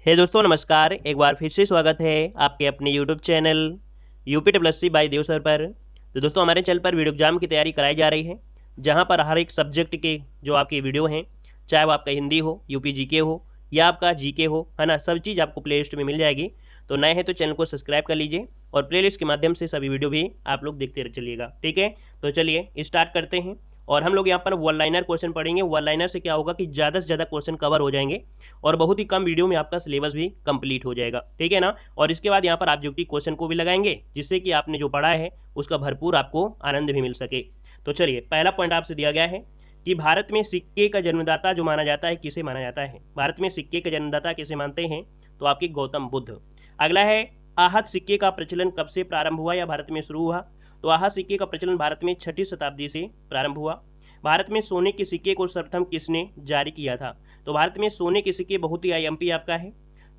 हे दोस्तों नमस्कार। एक बार फिर से स्वागत है आपके अपने यूट्यूब चैनल यूपी बाय देव सर पर। तो दोस्तों हमारे चैनल पर वीडियो एग्जाम की तैयारी कराई जा रही है, जहां पर हर एक सब्जेक्ट के जो आपकी वीडियो हैं, चाहे वो आपका हिंदी हो, यूपी जीके हो या आपका जीके हो, है ना, सब चीज़ आपको प्ले लिस्ट में मिल जाएगी। तो नए हैं तो चैनल को सब्सक्राइब कर लीजिए और प्ले लिस्ट के माध्यम से सभी वीडियो भी आप लोग देखते चलिएगा। ठीक है, तो चलिए स्टार्ट करते हैं। और हम लोग यहाँ पर वन लाइनर क्वेश्चन पढ़ेंगे। वन लाइनर से क्या होगा कि ज़्यादा से ज़्यादा क्वेश्चन कवर हो जाएंगे और बहुत ही कम वीडियो में आपका सिलेबस भी कंप्लीट हो जाएगा। ठीक है ना। और इसके बाद यहाँ पर ऑब्जेक्टिव क्वेश्चन को भी लगाएंगे, जिससे कि आपने जो पढ़ा है उसका भरपूर आपको आनंद भी मिल सके। तो चलिए, पहला पॉइंट आपसे दिया गया है कि भारत में सिक्के का जन्मदाता जो माना जाता है, किसे माना जाता है? भारत में सिक्के का जन्मदाता किसे मानते हैं? तो आपके गौतम बुद्ध। अगला है, आहत सिक्के का प्रचलन कब से प्रारंभ हुआ या भारत में शुरू हुआ? तो आहत सिक्के का प्रचलन भारत में 6वीं शताब्दी से प्रारंभ हुआ। भारत में सोने के सिक्के को सर्वप्रथम किसने जारी किया था? तो भारत में सोने के सिक्के बहुत ही आईएमपी आपका है,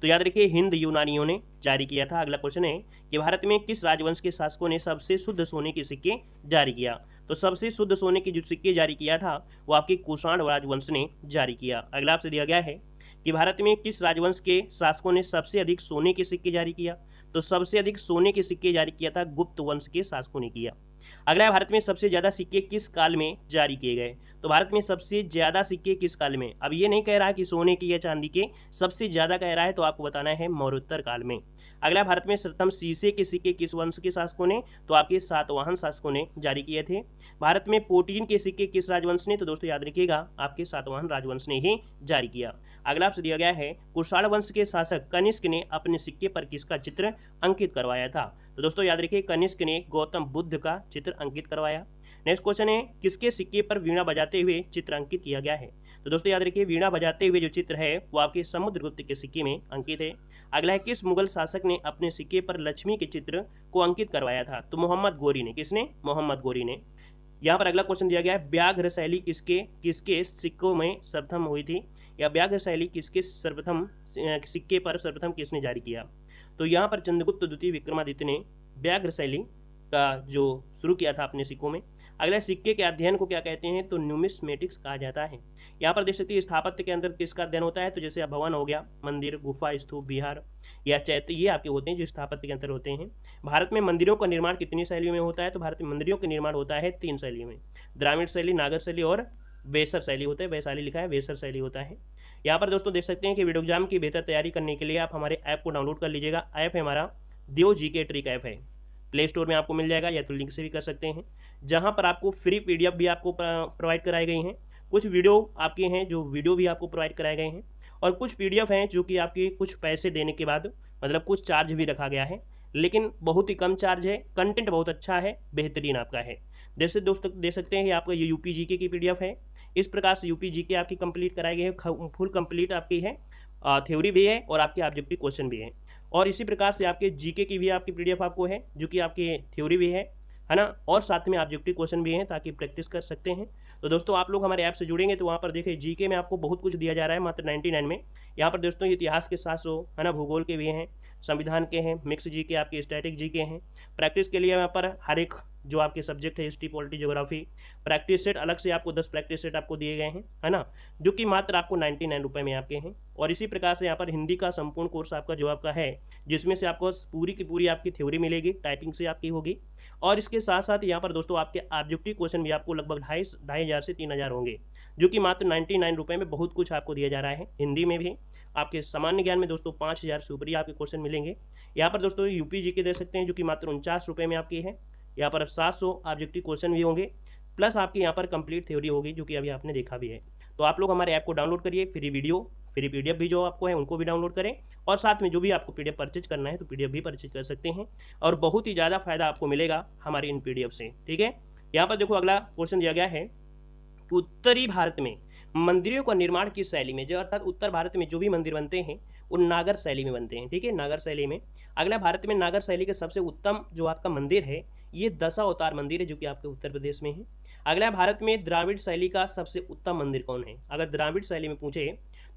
तो याद रखिए हिंद यूनानियों ने जारी किया था। अगला क्वेश्चन है कि भारत में किस राजवंश के शासकों ने सबसे शुद्ध सोने के सिक्के जारी किया? तो सबसे शुद्ध सोने के जो सिक्के जारी किया था वो आपके कुषाण राजवंश ने जारी किया। अगला आपसे दिया गया है कि भारत में किस राजवंश के शासकों ने सबसे अधिक सोने के सिक्के जारी किया? तो सबसे अधिक सोने के सिक्के जारी किया था गुप्त वंश के शासकों ने किया। अगला है, भारत में सबसे ज्यादा सिक्के किस काल में जारी किए गए? तो भारत में सबसे ज्यादा सिक्के किस काल में? अब ये नहीं कह रहा है कि सोने की या चांदी के, सबसे ज्यादा कह रहा है, तो आपको बताना है मौर्योत्तर काल में। अगला, भारत में सर्वप्रथम शीशे के सिक्के किस वंश के शासकों ने? तो आपके सातवाहन शासकों ने जारी किए थे। भारत में प्रोटीन के सिक्के किस राजवंश ने? तो दोस्तों याद रखिएगा, आपके सातवाहन राजवंश ने ही जारी किया। अगला आपसे दिया गया है, कुषाण वंश के शासक कनिष्क ने अपने सिक्के पर किसका चित्र अंकित करवाया था? तो दोस्तों याद रखिए, कनिष्क ने गौतम बुद्ध का चित्र अंकित करवाया। नेक्स्ट क्वेश्चन है, किसके सिक्के पर वीणा बजाते हुए चित्र अंकित किया गया है? तो दोस्तों याद रखिए, वीणा बजाते हुए जो चित्र है वो आपके समुद्रगुप्त के सिक्के में अंकित है। अगला है, किस मुगल शासक ने अपने सिक्के पर लक्ष्मी के चित्र को अंकित करवाया था? तो मोहम्मद गोरी ने। किसने? मोहम्मद गोरी ने। यहाँ पर अगला क्वेश्चन दिया गया है, व्याघ्र शैली किसके किसके सिक्कों में सर्वप्रथम हुई थी, या व्याघ्र शैली किसके सर्वप्रथम सिक्के पर सर्वप्रथम किसने जारी किया? तो यहाँ पर चंद्रगुप्त द्वितीय विक्रमादित्य ने व्याघ्र शैली का जो शुरू किया था अपने सिक्कों में। अगला, सिक्के के अध्ययन को क्या कहते हैं? तो न्यूमिस्मेटिक्स कहा जाता है। यहाँ पर देख सकते हैं स्थापत्य के अंदर किसका अध्ययन होता है? तो जैसे भवन हो गया, मंदिर, गुफा, स्तूप, विहार या चैत्य, ये आपके होते हैं जो स्थापत्य के अंदर होते हैं। भारत में मंदिरों का निर्माण कितनी शैलियों में होता है? तो भारत में मंदिरों का निर्माण होता है 3 शैलियों में, द्राविड़ शैली, नागर शैली और वेसर शैली होता है। वैशाली लिखा है, वेसर शैली होता है। यहाँ पर दोस्तों देख सकते हैं कि वीडियो एग्जाम की बेहतर तैयारी करने के लिए आप हमारे ऐप को डाउनलोड कर लीजिएगा। ऐप है हमारा देव जीके ट्रिक ऐप है, प्ले स्टोर में आपको मिल जाएगा, या तो लिंक से भी कर सकते हैं, जहां पर आपको फ्री पीडीएफ भी आपको प्रोवाइड कराई गई हैं। कुछ वीडियो आपके हैं जो वीडियो भी आपको प्रोवाइड कराए गए हैं, और कुछ पीडीएफ हैं जो कि आपके कुछ पैसे देने के बाद, मतलब कुछ चार्ज भी रखा गया है, लेकिन बहुत ही कम चार्ज है, कंटेंट बहुत अच्छा है, बेहतरीन आपका है। जैसे दोस्तों देख सकते हैं कि आपका ये यूपी जीके की पीडीएफ है। इस प्रकार से यूपी जीके आपकी कंप्लीट कराई गई है, फुल कंप्लीट आपकी है, थ्योरी भी है और आपके ऑब्जेक्टिव क्वेश्चन भी है। और इसी प्रकार से आपके जीके की भी आपकी पीडीएफ आपको है, जो कि आपकी थ्योरी भी है ना, और साथ में ऑब्जेक्टिव क्वेश्चन भी हैं, ताकि प्रैक्टिस कर सकते हैं। तो दोस्तों आप लोग हमारे ऐप से जुड़ेंगे तो वहाँ पर देखिए जीके में आपको बहुत कुछ दिया जा रहा है मात्र 99 में। यहाँ पर दोस्तों इतिहास के 700 है ना, भूगोल के भी हैं, संविधान के हैं, मिक्स जीके आपके स्टैटिक जीके हैं। प्रैक्टिस के लिए यहाँ पर हर एक जो आपके सब्जेक्ट है, history, polity, geography, practice set अलग से आपको 10 प्रैक्टिस सेट आपको दिए गए हैं, है ना, जो कि मात्र आपको 99 रुपये में आपके हैं। और इसी प्रकार से यहाँ पर हिंदी का संपूर्ण कोर्स आपका जो आपका है, जिसमें से आपको पूरी की पूरी आपकी थ्योरी मिलेगी, टाइपिंग से आपकी होगी। और इसके साथ साथ यहाँ पर दोस्तों आपके ऑब्जेक्टिव क्वेश्चन भी आपको लगभग 2,500 से 3,000 होंगे, जो कि मात्र 99 रुपये में बहुत कुछ आपको दिया जा रहा है। हिंदी में भी आपके सामान्य ज्ञान में दोस्तों 5,000 से ऊपर ही आपके क्वेश्चन मिलेंगे। यहाँ पर दोस्तों यूपी जीके दे सकते हैं, जो कि मात्र 49 रुपये में आपकी है। यहाँ पर 700 ऑब्जेक्टिव क्वेश्चन भी होंगे, प्लस आपकी यहाँ पर कंप्लीट थ्योरी होगी, जो कि अभी आपने देखा भी है। तो आप लोग हमारे ऐप को डाउनलोड करिए, फ्री वीडियो, फ्री पीडीएफ भी जो आपको है उनको भी डाउनलोड करें, और साथ में जो भी आपको पीडीएफ परचेज करना है तो पीडीएफ भी परचेज कर सकते हैं, और बहुत ही ज़्यादा फायदा आपको मिलेगा हमारे इन पीडीएफ से। ठीक है, यहाँ पर देखो अगला क्वेश्चन दिया गया है कि उत्तरी भारत में मंदिरों का निर्माण किस शैली में? जो अर्थात उत्तर भारत में जो भी मंदिर बनते हैं वो नागर शैली में बनते हैं। ठीक है, नागर शैली में। अगला, भारत में नागर शैली के सबसे उत्तम जो आपका मंदिर है ये दशावतार मंदिर है, जो कि आपके उत्तर प्रदेश में है। अगला, भारत में द्राविड़ शैली का सबसे उत्तम मंदिर कौन है? अगर द्राविड़ शैली में पूछे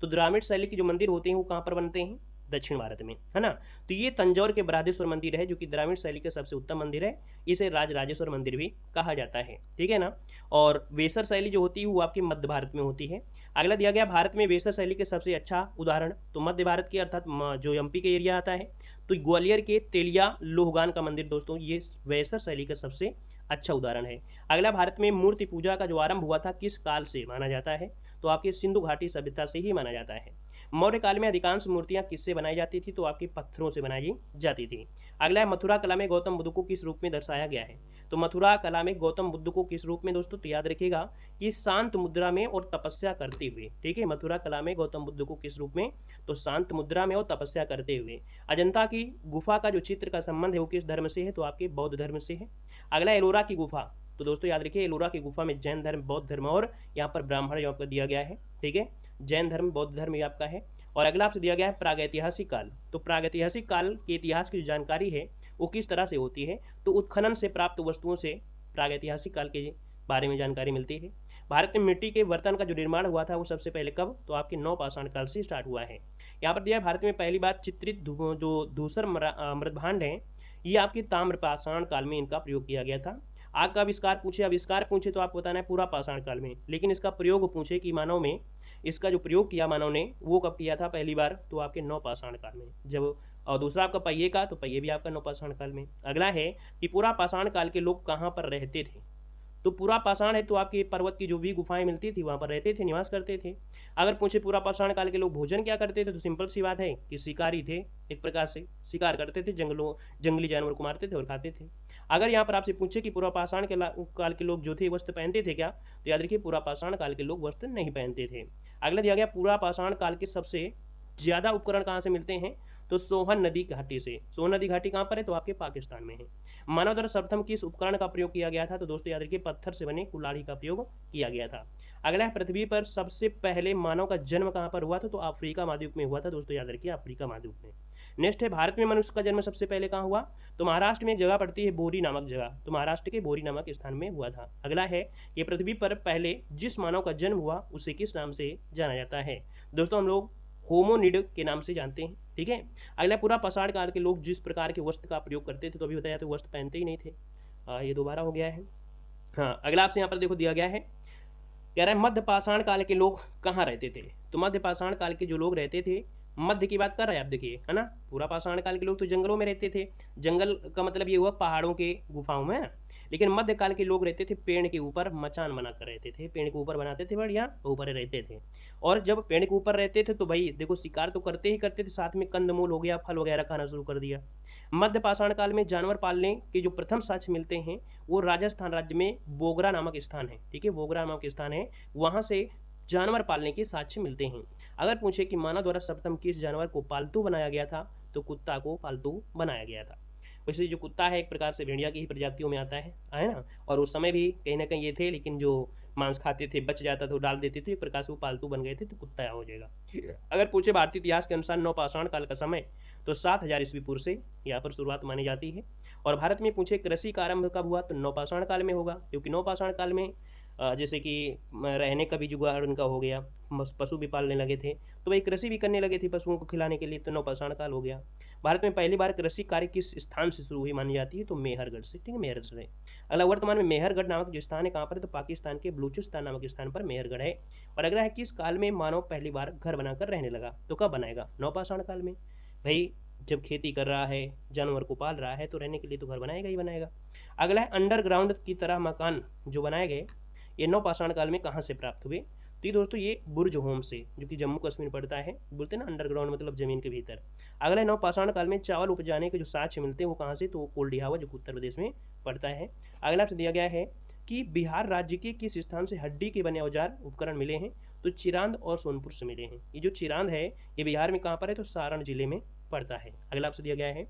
तो द्राविड़ शैली के जो मंदिर होते हैं वो कहाँ पर बनते हैं? दक्षिण भारत में, है ना। तो ये तंजौर के बृहदेश्वर मंदिर है जो कि द्राविड़ शैली का सबसे उत्तम मंदिर है। इसे राजराजेश्वर मंदिर भी कहा जाता है, ठीक है ना। और वेसर शैली जो होती है वो आपके मध्य भारत में होती है। अगला दिया गया भारत में वेसर शैली के सबसे अच्छा उदाहरण, तो मध्य भारत के अर्थात जो एमपी के एरिया आता है, तो ग्वालियर के तेलिया लोहगान का मंदिर दोस्तों ये वेसर शैली का सबसे अच्छा उदाहरण है। अगला भारत में मूर्ति पूजा का जो आरंभ हुआ था किस काल से माना जाता है, तो आपके सिंधु घाटी सभ्यता से ही माना जाता है। मौर्य काल में अधिकांश मूर्तियां किससे बनाई जाती थी, तो आपके पत्थरों से बनाई जाती थी। अगला है मथुरा कला में गौतम बुद्ध को किस रूप में दर्शाया गया है, तो मथुरा कला में गौतम बुद्ध को किस रूप में दोस्तों, तो याद रखिएगा कि शांत मुद्रा में और तपस्या करते हुए, ठीक है। मथुरा कला में गौतम बुद्ध को किस रूप में, तो शांत मुद्रा में और तपस्या करते हुए। अजंता की गुफा का जो चित्र का संबंध है वो किस धर्म से है, तो आपके बौद्ध धर्म से है। अगला एलोरा की गुफा, तो दोस्तों याद रखिए एलोरा की गुफा में जैन धर्म, बौद्ध धर्म और यहाँ पर ब्राह्मण यहाँ पर दिया गया है, ठीक है। जैन धर्म, बौद्ध धर्म ये आपका है। और अगला आपसे दिया गया है प्रागैतिहासिक काल, तो प्रागैतिहासिक काल के इतिहास की जो जानकारी है वो किस तरह से होती है, तो उत्खनन से प्राप्त वस्तुओं से प्रागैतिहासिक काल के बारे में जानकारी मिलती है। भारत में मिट्टी के बर्तन का जो निर्माण हुआ था वो सबसे पहले कब, तो आपके नवपाषाण काल से स्टार्ट हुआ है। यहाँ पर दिया है भारत में पहली बार चित्रित जो धूसर मृदभांड है ये आपके ताम्रपाषाण काल में इनका प्रयोग किया गया था। आग का आविष्कार पूछे तो आपको बताना है पूरा पाषाण काल में, लेकिन इसका प्रयोग पूछे कि मानव में इसका जो प्रयोग किया मानव ने वो कब किया था पहली बार, तो आपके नवपाषाण काल में जब। और दूसरा आपका पहिए का, तो पहिए भी आपका नवपाषाण काल में। अगला है कि पूरा पाषाण काल के लोग कहाँ पर रहते थे, तो पूरा पाषाण है तो आपके पर्वत की जो भी गुफाएं मिलती थी वहां पर रहते थे, निवास करते थे। अगर पूछे पूरा पाषाण काल के लोग भोजन क्या करते थे, तो सिंपल सी बात है कि शिकारी थे, एक प्रकार से शिकार करते थे, जंगली जानवर को मारते थे और खाते थे। अगर यहाँ पर आपसे पूछे कि पूरा पाषाण काल के लोग जो थे वस्त्र पहनते थे क्या, तो याद रखिए पूरा पाषाण काल के लोग वस्त्र नहीं पहनते थे। अगला दिया गया पूरा पाषाण काल के सबसे ज्यादा उपकरण कहाँ से मिलते हैं, तो सोहन नदी घाटी से। सोहन नदी घाटी कहाँ पर है, तो आपके पाकिस्तान में है। मानव द्वारा सर्वप्रथम किस उपकरण का प्रयोग किया गया था, तो दोस्तों याद रखिए पत्थर से बने कुल्हाड़ी का प्रयोग किया गया था। अगला है पृथ्वी पर सबसे पहले मानव का जन्म कहाँ पर हुआ था, तो अफ्रीका महाद्वीप में हुआ था दोस्तों, याद रखिए अफ्रीका महाद्वीप में। नेक्स्ट है भारत में मनुष्य का जन्म सबसे पहले कहाँ हुआ, तो महाराष्ट्र में एक जगह पड़ती है बोरी नामक जगह, तो महाराष्ट्र के बोरी नामक स्थान में हुआ था। अगला है कि पृथ्वी पर पहले जिस मानव का जन्म हुआ उसे किस नाम से जाना जाता है, दोस्तों हम लोग होमोनिड के नाम से जानते हैं, ठीक है। अगला पूरा पाषाण काल के लोग जिस प्रकार के वस्त्र का प्रयोग करते थे, तो अभी बताया तो वस्त्र पहनते ही नहीं थे, ये दोबारा हो गया है। हाँ अगला आपसे यहाँ पर देखो दिया गया है, कह रहा है मध्य पाषाण काल के लोग कहाँ रहते थे, तो मध्य पाषाण काल के जो लोग रहते थे, मध्य की बात कर रहे हैं आप देखिए, है ना। पूरा पाषाण काल के लोग तो जंगलों में रहते थे, जंगल का मतलब ये हुआ पहाड़ों के गुफाओं में, लेकिन मध्य काल के लोग रहते थे पेड़ के ऊपर मचान बनाकर रहते थे, पेड़ के ऊपर बनाते थे बढ़िया, ऊपर रहते थे। और जब पेड़ के ऊपर रहते थे तो भाई देखो शिकार तो करते ही करते थे, साथ में कंदमूल हो गया, फल वगैरह खाना शुरू कर दिया। मध्य पाषाण काल में जानवर पालने के जो प्रथम साक्ष्य मिलते हैं वो राजस्थान राज्य में बोगरा नामक स्थान है, ठीक है, बोगरा नामक स्थान है, वहां से जानवर पालने के साक्ष्य मिलते हैं। अगर पूछे कि मानव द्वारा सर्वप्रथम किस जानवर को पालतू बनाया गया था, तो कुत्ता को पालतू बनाया गया था। वैसे जो कुत्ता है एक प्रकार से भेड़िया की ही प्रजातियों में आता है ना, और उस समय भी कहीं ना कहीं ये थे, लेकिन जो मांस खाते थे बच जाता तो डाल देते थे, एक प्रकार से वो पालतू बन गए थे, तो कुत्ता हो जाएगा। अगर पूछे भारतीय इतिहास के अनुसार नवपाषाण काल का समय, तो 7000 ईस्वी पूर्व से यहाँ पर शुरुआत मानी जाती है। और भारत में पूछे कृषि का आरंभ कब हुआ, तो नवपाषाण काल में होगा, क्योंकि नवपाषाण काल में जैसे कि रहने का भी जुगाड़ उनका हो गया, पशु भी पालने लगे थे, तो भाई कृषि भी करने लगे थे पशुओं को खिलाने के लिए, तो नवपाषाण काल हो गया। भारत में पहली बार कृषि कार्य किस स्थान से शुरू हुई मानी जाती है, तो मेहरगढ़ से, ठीक है, मेहरगढ़ से। अगला वर्तमान में मेहरगढ़ नामक जो स्थान है कहाँ पर है, तो पाकिस्तान के बलूचिस्तान नामक स्थान पर मेहरगढ़ है। और अगला है किस काल में मानव पहली बार घर बनाकर रहने लगा, तो कब बनाएगा, नवपाषाण काल में। भाई जब खेती कर रहा है, जानवर को पाल रहा है, तो रहने के लिए तो घर बनाएगा ही बनाएगा। अगला है अंडरग्राउंड की तरह मकान जो बनाए गए, ये नवपाषाण काल में कहाँ से प्राप्त हुए, तो ये दोस्तों ये बुर्ज होम से, जो कि जम्मू कश्मीर पड़ता है, बोलते हैं ना अंडरग्राउंड मतलब जमीन के भीतर। अगला नवपाषाण काल में चावल उपजाने के जो साक्ष्य मिलते हैं वो कहाँ से, तो वो कोल्डिहावा जो उत्तर प्रदेश में पड़ता है। अगला आपसे दिया गया है कि बिहार राज्य के किस स्थान से हड्डी के बने औजार उपकरण मिले हैं, तो चिरांद और सोनपुर से मिले हैं। ये जो चिरांद है ये बिहार में कहाँ पर है, तो सारण जिले में पड़ता है। अगला आपसे दिया गया है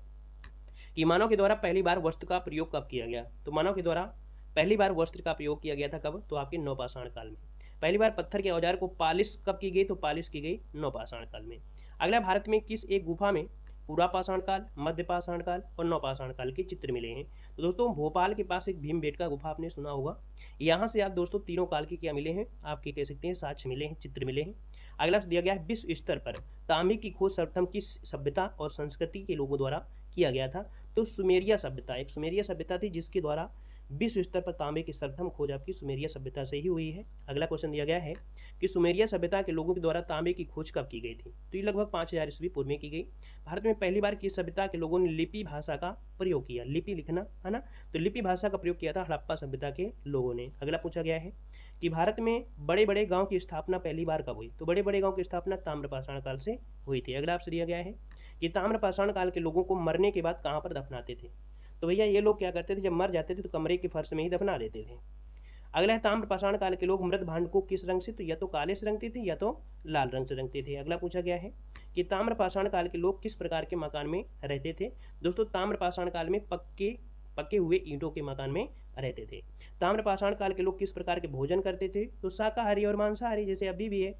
कि मानव के द्वारा पहली बार वस्त्र का प्रयोग कब किया गया, तो मानव के द्वारा पहली बार वस्त्र का प्रयोग किया गया था कब, तो आपके नवपाषाण काल में। पहली बार पत्थर के औजार को पालिश कब की गई, तो पालिश की गई नवपाषाण काल में। अगला भारत में किस एक गुफा में पूरा पाषाण काल, मध्य पाषाण काल और नवपाषाण काल के चित्र मिले हैं, तो दोस्तों भोपाल के पास एक भीमबेटका गुफा आपने सुना होगा, यहाँ से आप दोस्तों तीनों काल के क्या मिले हैं, आपके कह सकते हैं साक्ष्य मिले हैं, चित्र मिले हैं। अगला दिया गया है विश्व स्तर पर तांबे की खोज सर्वप्रथम किस सभ्यता और संस्कृति के लोगों द्वारा किया गया था? तो सुमेरिया सभ्यता, एक सुमेरिया सभ्यता थी जिसके द्वारा विश्व स्तर पर तांबे की सर्वप्रथम खोज आपकी सुमेरिया सभ्यता से ही हुई है। अगला क्वेश्चन दिया गया है कि सुमेरिया सभ्यता के लोगों के द्वारा तांबे की खोज कब की गई थी? तो ये लगभग 5000 ईस्वी पूर्व में की गई। भारत में पहली बार किस सभ्यता के लोगों ने लिपि भाषा का प्रयोग किया? लिपि लिखना है ना, तो लिपि भाषा का प्रयोग किया था हड़प्पा सभ्यता के लोगों ने। अगला पूछा गया है कि भारत में बड़े बड़े गांव की स्थापना पहली बार कब हुई? तो बड़े बड़े गांव की स्थापना ताम्रपाषाण काल से हुई थी। अगला आपसे दिया गया है कि ताम्रपाषाण काल के लोगों को मरने के बाद कहाँ पर दफनाते थे? तो भैया ये लोग क्या करते थे, जब मर जाते थे तो कमरे के फर्श में ही दफना देते थे। अगला है ताम्रपाषाण काल के लोग मृत भांड को किस रंग से, तो या तो काले से रंगते थे या तो लाल रंग से रंगते थे। अगला पूछा गया है कि ताम्रपाषाण काल के लोग किस प्रकार के मकान में रहते थे? दोस्तों ताम्रपाषाण काल में पक्के हुए ईंटों के मकान में रहते थे। ताम्रपाषाण काल के लोग किस प्रकार के भोजन करते थे? तो शाकाहारी और मांसाहारी, जैसे अभी भी है।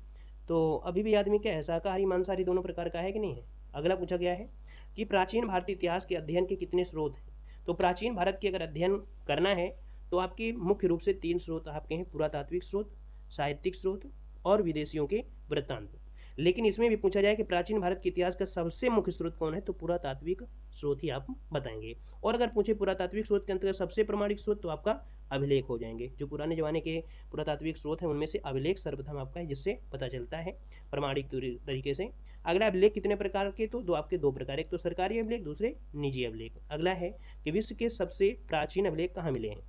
तो अभी भी आदमी क्या है, शाकाहारी मांसाहारी दोनों प्रकार का है कि नहीं है। अगला पूछा गया है कि प्राचीन भारतीय इतिहास के अध्ययन के कितने स्रोत हैं? तो प्राचीन भारत की अगर अध्ययन करना है तो आपके मुख्य रूप से 3 स्रोत आपके हैं, पुरातात्विक स्रोत, साहित्यिक स्रोत और विदेशियों के वृत्तांत। लेकिन इसमें भी पूछा जाए कि प्राचीन भारत के इतिहास का सबसे मुख्य स्रोत कौन है, तो पुरातात्विक स्रोत ही आप बताएंगे। और अगर पूछे पुरातात्विक स्रोत के अंतर्गत सबसे प्रामाणिक स्रोत, तो आपका अभिलेख हो जाएंगे। जो पुराने जमाने के पुरातात्विक स्रोत हैं उनमें से अभिलेख सर्वप्रथम आपका है, जिससे पता चलता है प्रामाणिक तरीके से। अगला अभिलेख कितने प्रकार के, तो आपके 2 प्रकार, एक तो सरकारी अभिलेख, दूसरे निजी अभिलेख। अगला है कि विश्व के सबसे प्राचीन अभिलेख कहाँ मिले हैं?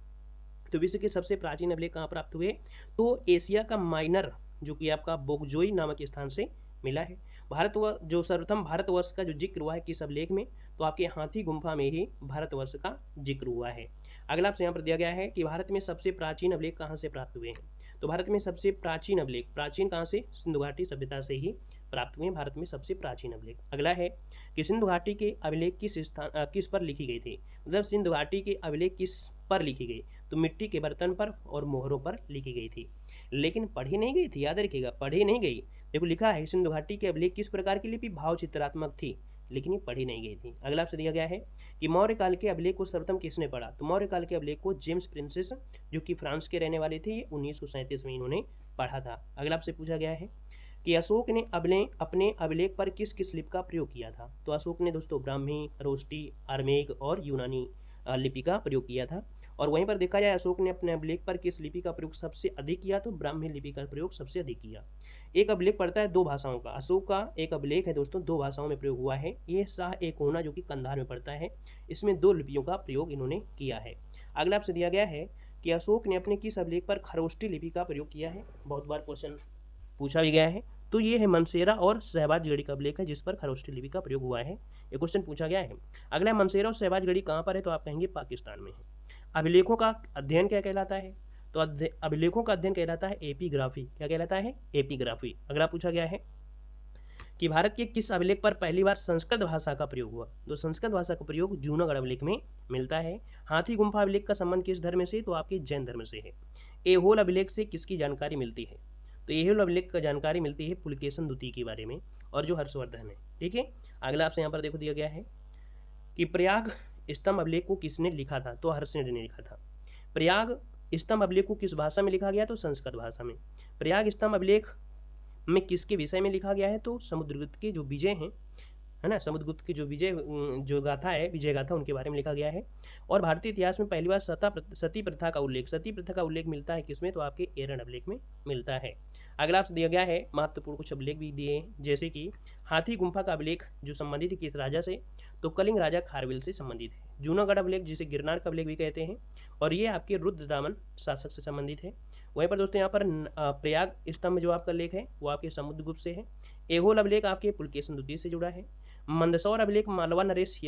तो विश्व के सबसे प्राचीन अभिलेख कहाँ प्राप्त हुए? तो एशिया का माइनर, जो कि आपका बोगजोई नामक स्थान से मिला है। जो सर्वप्रथम भारतवर्ष का जो जिक्र हुआ है किस अभिलेख में? तो आपके हाथी गुम्फा में ही भारतवर्ष का जिक्र हुआ है। अगला आपसे यहाँ पर दिया गया है कि भारत में सबसे प्राचीन अभिलेख कहाँ से प्राप्त हुए हैं? तो भारत में सबसे प्राचीन अभिलेख, प्राचीन कहाँ से? सिंधु घाटी सभ्यता से ही प्राप्त हुए हैं भारत में सबसे प्राचीन अभिलेख। अगला है कि सिंधु घाटी के अभिलेख किस पर लिखी गई थी? मतलब सिंधु घाटी के अभिलेख किस पर लिखी गई? तो मिट्टी के बर्तन पर और मोहरों पर लिखी गई थी, लेकिन पढ़ी नहीं गई थी। याद रखिएगा, पढ़ी नहीं गई। देखो लिखा है सिंधु घाटी के अभिलेख किस प्रकार की लिपि? भाव चित्रात्मक थी, लेकिन ये पढ़ी नहीं गई थी। अगला आपसे दिया गया है कि मौर्य काल के अभिलेख को सर्वप्रथम किसने पढ़ा? तो मौर्य काल के अभिलेख को जेम्स प्रिंसेस, जो कि फ्रांस के रहने वाले थे, ये 1937 में इन्होंने पढ़ा था। अगला आपसे पूछा गया है कि अशोक ने अपने अभिलेख पर किस किस लिपि का प्रयोग किया था? तो अशोक ने दोस्तों ब्राह्मी, खरोष्टी, अरमेक और यूनानी लिपि का प्रयोग किया था। और वहीं पर देखा जाए अशोक ने अपने अभिलेख पर किस लिपि का प्रयोग सबसे अधिक किया? तो ब्राह्मी लिपि का प्रयोग सबसे अधिक किया। एक अभिलेख पढ़ता है 2 भाषाओं का। अशोक का एक अभिलेख है दोस्तों 2 भाषाओं में प्रयोग हुआ है। ये शाह एक होना, जो कि कंधार में पड़ता है, इसमें 2 लिपियों का प्रयोग इन्होंने किया है। अगला आपसे दिया गया है कि अशोक ने अपने किस अभिलेख पर खरोष्टी लिपि का प्रयोग किया है? बहुत बार क्वेश्चन पूछा भी गया है। तो ये है मनसेरा और शहबाजगढ़ी का अभिलेख है, जिस पर खरोष्टी लिपि का प्रयोग हुआ है। ये क्वेश्चन पूछा गया है। अगला मनसेरा और शहबाजगढ़ी कहाँ पर है? तो आप कहेंगे पाकिस्तान में है। अभिलेखों का अध्ययन क्या कहलाता है? तो अभिलेखों का अध्ययन कहलाता है एपिग्राफी। क्या कहलाता है? एपिग्राफी। अगला पूछा गया है कि भारत के किस अभिलेख पर पहली बार संस्कृत भाषा का प्रयोग हुआ? तो संस्कृत भाषा का प्रयोग जूनागढ़ अभिलेख में मिलता है। हाथी गुम्फा अभिलेख का संबंध किस धर्म से? तो आपके जैन धर्म से है। एहोल अभिलेख से किसकी जानकारी मिलती है? तो एहोल अभिलेख का जानकारी मिलती है पुलकेशन द्वितीय के बारे में, और जो हर्षवर्धन है। ठीक है। अगला आपसे यहाँ पर देखो दिया गया है कि प्रयाग स्तंभ अभिलेख को किसने लिखा था? तो हर्षवर्धन ने लिखा था। प्रयाग स्तंभ अभिलेख को किस भाषा में लिखा गया? तो संस्कृत भाषा में। प्रयाग स्तंभ अभिलेख में किसके विषय में लिखा गया है? तो समुद्रगुप्त के जो विजय हैं, है ना, समुद्रगुप्त की जो गाथा है, विजय गाथा, उनके बारे में लिखा गया है। और भारतीय इतिहास में पहली बार सती प्रथा का उल्लेख मिलता है किसमें? तो आपके एरन अभिलेख में मिलता है। अगला आपसे दिया गया है महत्वपूर्ण कुछ अभिलेख भी दिए हैं, जैसे कि हाथी गुम्फा का अभिलेख जो संबंधित है किस राजा से? तो कलिंग राजा खारवेल से संबंधित है। जूनागढ़ अभिलेख जिसे गिरनार का अभिलेख भी कहते हैं, और ये आपके रुद्रदामन शासक से संबंधित है। वहीं पर दोस्तों यहाँ पर प्रयाग स्तंभ जो आपका लेख है वो आपके समुद्रगुप्त से है। एहोल अभिलेख आपके पुलकेशन द्वितीय से जुड़ा है। मंदसौर अभिलेख मालवा नरेश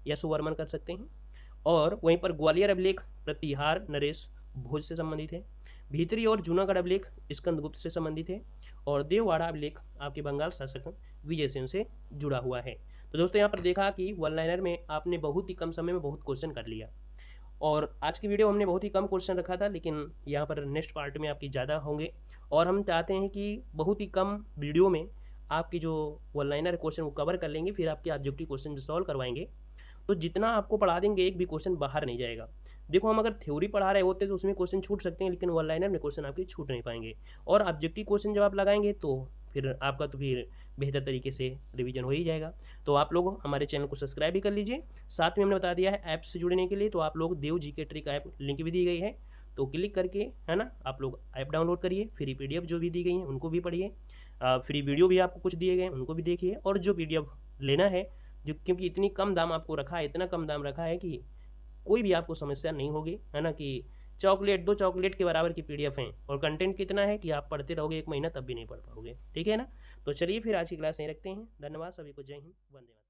यशोवर्मन कर सकते हैं। और वहीं पर ग्वालियर अभिलेख प्रतिहार नरेश भोज से संबंधित है। भीतरी और जूनागढ़ अभिलेख स्कंदगुप्त से संबंधित है। और देववाड़ा अभिलेख आपके बंगाल शासक विजयसेन से जुड़ा हुआ है। तो दोस्तों यहाँ पर देखा कि वन लाइनर में आपने बहुत ही कम समय में बहुत क्वेश्चन कर लिया, और आज की वीडियो हमने बहुत ही कम क्वेश्चन रखा था, लेकिन यहाँ पर नेक्स्ट पार्ट में आपकी ज़्यादा होंगे। और हम चाहते हैं कि बहुत ही कम वीडियो में आपकी जो वन लाइनर क्वेश्चन वो कवर कर लेंगे, फिर आपके ऑब्जेक्टिव क्वेश्चन सॉल्व करवाएंगे। तो जितना आपको पढ़ा देंगे एक भी क्वेश्चन बाहर नहीं जाएगा। देखो हम अगर थ्योरी पढ़ा रहे होते तो उसमें क्वेश्चन छूट सकते हैं, लेकिन वन लाइनर में क्वेश्चन आपके छूट नहीं पाएंगे। और ऑब्जेक्टिव क्वेश्चन जब आप लगाएंगे तो फिर आपका तो फिर बेहतर तरीके से रिवीजन हो ही जाएगा। तो आप लोग हमारे चैनल को सब्सक्राइब भी कर लीजिए। साथ में हमने बता दिया है ऐप से जुड़ने के लिए, तो आप लोग देव जीके ट्रिक ऐप लिंक भी दी गई है, तो क्लिक करके है ना आप लोग ऐप डाउनलोड करिए। फ्री PDF जो भी दी गई हैं उनको भी पढ़िए, फ्री वीडियो भी आपको कुछ दिए गए हैं उनको भी देखिए। और जो PDF लेना है, जो क्योंकि इतनी कम दाम आपको रखा है, इतना कम दाम रखा है कि कोई भी आपको समस्या नहीं होगी, है ना, कि चॉकलेट 2 चॉकलेट के बराबर की PDF हैं और कंटेंट कितना है कि आप पढ़ते रहोगे 1 महीना तब भी नहीं पढ़ पाओगे। ठीक है ना। तो चलिए फिर आज की क्लास यहीं रखते हैं। धन्यवाद सभी को। जय हिंद, वंदे मातरम।